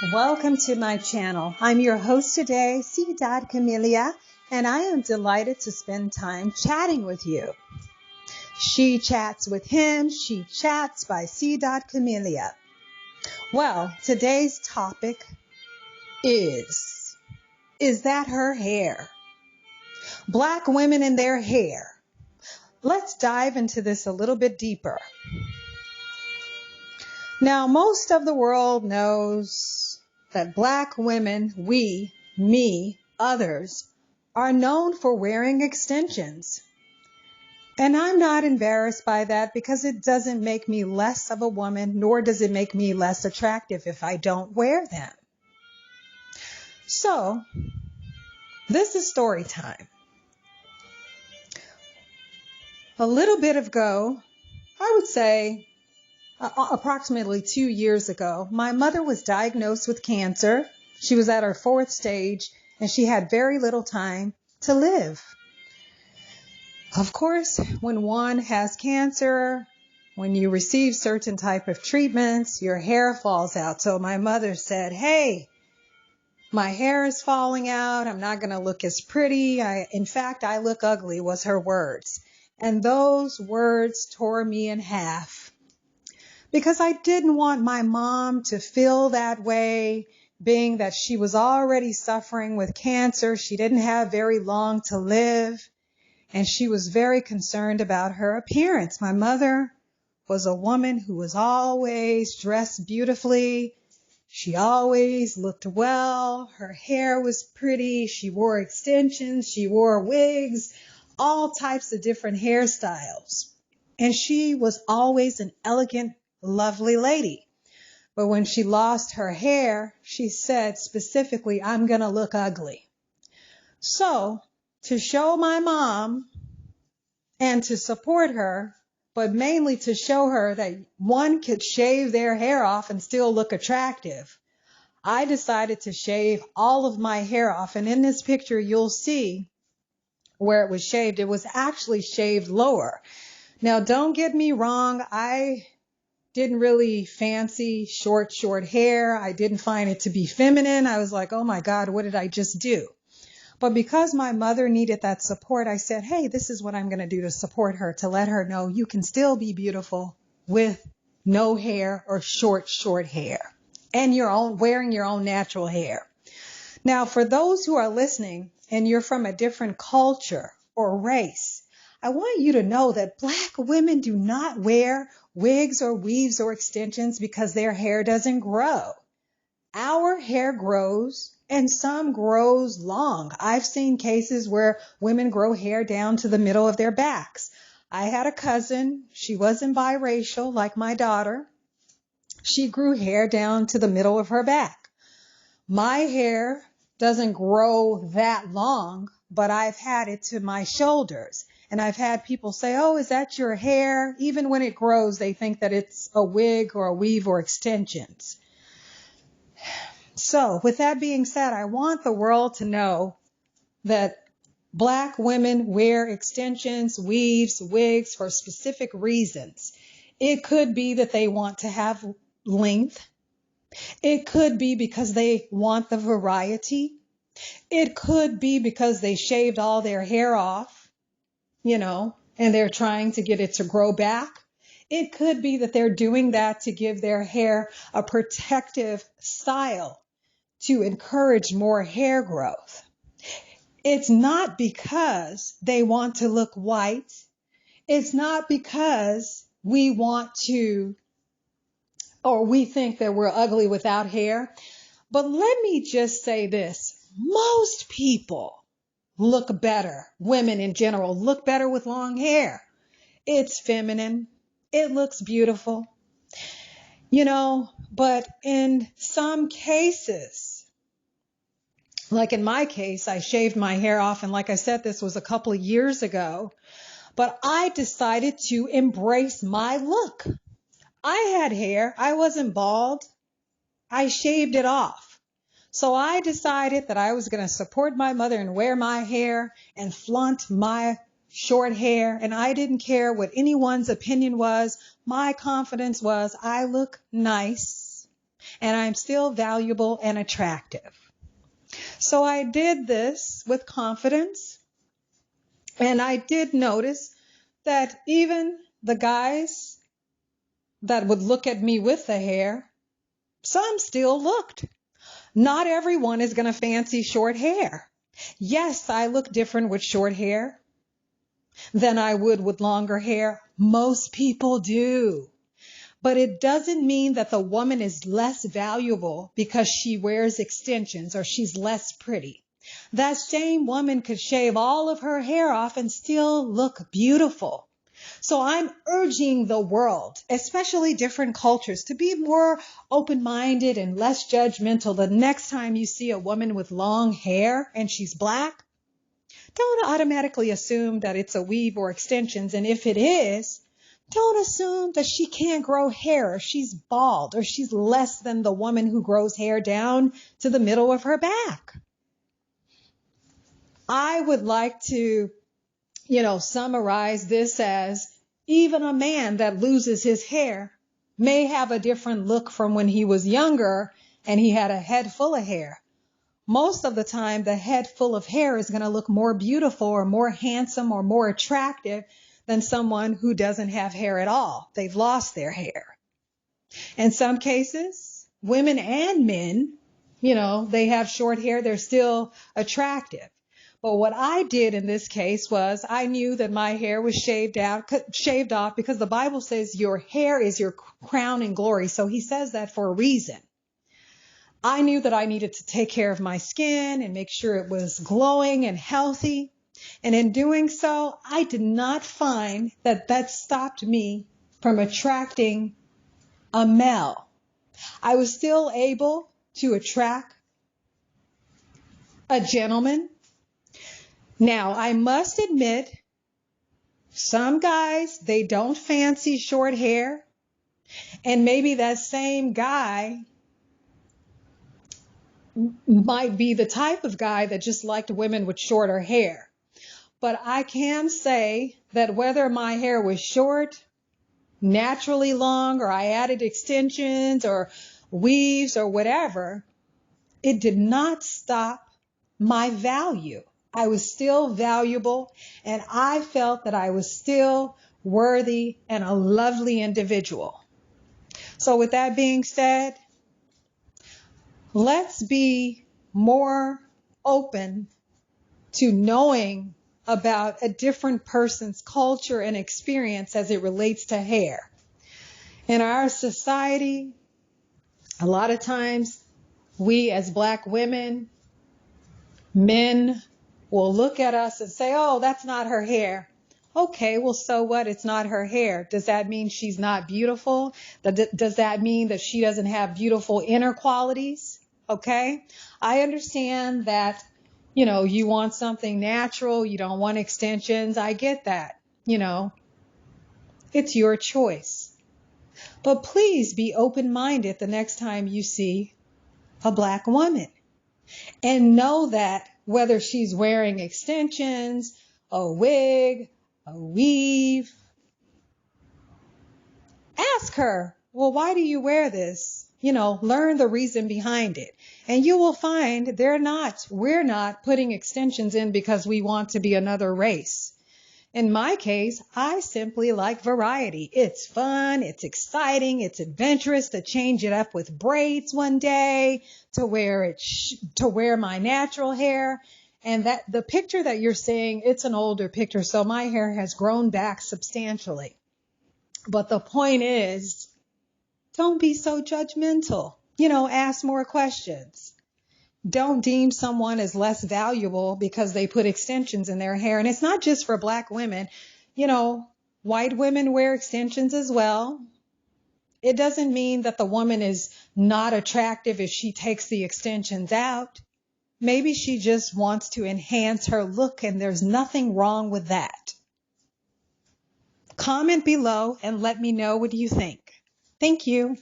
Welcome to my channel. I'm your host today, C.Camillia, and I am delighted to spend time chatting with you. She chats with him, she chats by C.Camillia. Well, today's topic is that her hair? Black women and their hair. Let's dive into this a little bit deeper. Now, most of the world knows that black women, we, me, others, are known for wearing extensions. And I'm not embarrassed by that because it doesn't make me less of a woman, nor does it make me less attractive if I don't wear them. So, this is story time. A little bit ago, I would say approximately 2 years ago, my mother was diagnosed with cancer. She was at her 4th stage and she had very little time to live. Of course, when one has cancer, when you receive certain type of treatments, your hair falls out. So my mother said, "Hey, my hair is falling out. I'm not going to look as pretty. In fact, I look ugly," was her words. And those words tore me in half. Because I didn't want my mom to feel that way, being that she was already suffering with cancer. She didn't have very long to live, and she was very concerned about her appearance. My mother was a woman who was always dressed beautifully. She always looked well. Her hair was pretty. She wore extensions. She wore wigs, all types of different hairstyles. And she was always an elegant, lovely lady. But when she lost her hair, she said specifically, "I'm going to look ugly." So to show my mom and to support her, but mainly to show her that one could shave their hair off and still look attractive, I decided to shave all of my hair off. And in this picture, you'll see where it was shaved. It was actually shaved lower. Now, don't get me wrong. I didn't really fancy short hair. I didn't find it to be feminine. I was like, oh my God, what did I just do? But because my mother needed that support, I said, hey, this is what I'm going to do to support her, to let her know you can still be beautiful with no hair or short hair and wearing your own natural hair. Now, for those who are listening and you're from a different culture or race, I want you to know that black women do not wear wigs or weaves or extensions because their hair doesn't grow. Our hair grows and some grows long. I've seen cases where women grow hair down to the middle of their backs. I had a cousin. She wasn't biracial like my daughter. She grew hair down to the middle of her back. My hair doesn't grow that long, but I've had it to my shoulders. And I've had people say, "Oh, is that your hair?" Even when it grows, they think that it's a wig or a weave or extensions. So with that being said, I want the world to know that black women wear extensions, weaves, wigs for specific reasons. It could be that they want to have length. It could be because they want the variety. It could be because they shaved all their hair off, and they're trying to get it to grow back. It could be that they're doing that to give their hair a protective style to encourage more hair growth. It's not because they want to look white. It's not because we want to, or we think that we're ugly without hair. But let me just say this. Most people look better. Women in general look better with long hair. It's feminine. It looks beautiful. But in some cases, like in my case, I shaved my hair off. And like I said, this was a couple of years ago. But I decided to embrace my look. I had hair. I wasn't bald. I shaved it off. So I decided that I was going to support my mother and wear my hair and flaunt my short hair. And I didn't care what anyone's opinion was. My confidence was I look nice. and I'm still valuable and attractive. So I did this with confidence, and I did notice that even the guys that would look at me with the hair, some still looked. Not everyone is going to fancy short hair. Yes, I look different with short hair than I would with longer hair. Most people do. But it doesn't mean that the woman is less valuable because she wears extensions or she's less pretty. That same woman could shave all of her hair off and still look beautiful. So I'm urging the world, especially different cultures, to be more open-minded and less judgmental the next time you see a woman with long hair and she's black. Don't automatically assume that it's a weave or extensions. And if it is, don't assume that she can't grow hair or she's bald or she's less than the woman who grows hair down to the middle of her back. I would like to summarize this as even a man that loses his hair may have a different look from when he was younger and he had a head full of hair. Most of the time, the head full of hair is going to look more beautiful or more handsome or more attractive than someone who doesn't have hair at all. They've lost their hair. In some cases, women and men, they have short hair, they're still attractive. But what I did in this case was I knew that my hair was shaved off because the Bible says your hair is your crown and glory. So he says that for a reason. I knew that I needed to take care of my skin and make sure it was glowing and healthy. And in doing so, I did not find that stopped me from attracting a male. I was still able to attract a gentleman. Now, I must admit, some guys, they don't fancy short hair. And maybe that same guy might be the type of guy that just liked women with shorter hair. But I can say that whether my hair was short, naturally long, or I added extensions or weaves or whatever, it did not stop my value. I was still valuable, and I felt that I was still worthy and a lovely individual. So with that being said, let's be more open to knowing about a different person's culture and experience as it relates to hair. In our society, a lot of times we as Black women, men will look at us and say, oh, that's not her hair. Okay, well, so what? It's not her hair. Does that mean she's not beautiful? Does that mean that she doesn't have beautiful inner qualities? Okay, I understand that, you want something natural. You don't want extensions. I get that. It's your choice. But please be open-minded the next time you see a Black woman. And know that whether she's wearing extensions, a wig, a weave, ask her, well, why do you wear this? Learn the reason behind it. And you will find we're not putting extensions in because we want to be another race. In my case, I simply like variety. It's fun, it's exciting, it's adventurous to change it up with braids one day, to wear my natural hair. And that the picture that you're seeing, it's an older picture, so my hair has grown back substantially. But the point is, don't be so judgmental. Ask more questions. Don't deem someone as less valuable because they put extensions in their hair. And it's not just for Black women. White women wear extensions as well. It doesn't mean that the woman is not attractive if she takes the extensions out. Maybe she just wants to enhance her look, and there's nothing wrong with that. Comment below and let me know what you think. Thank you.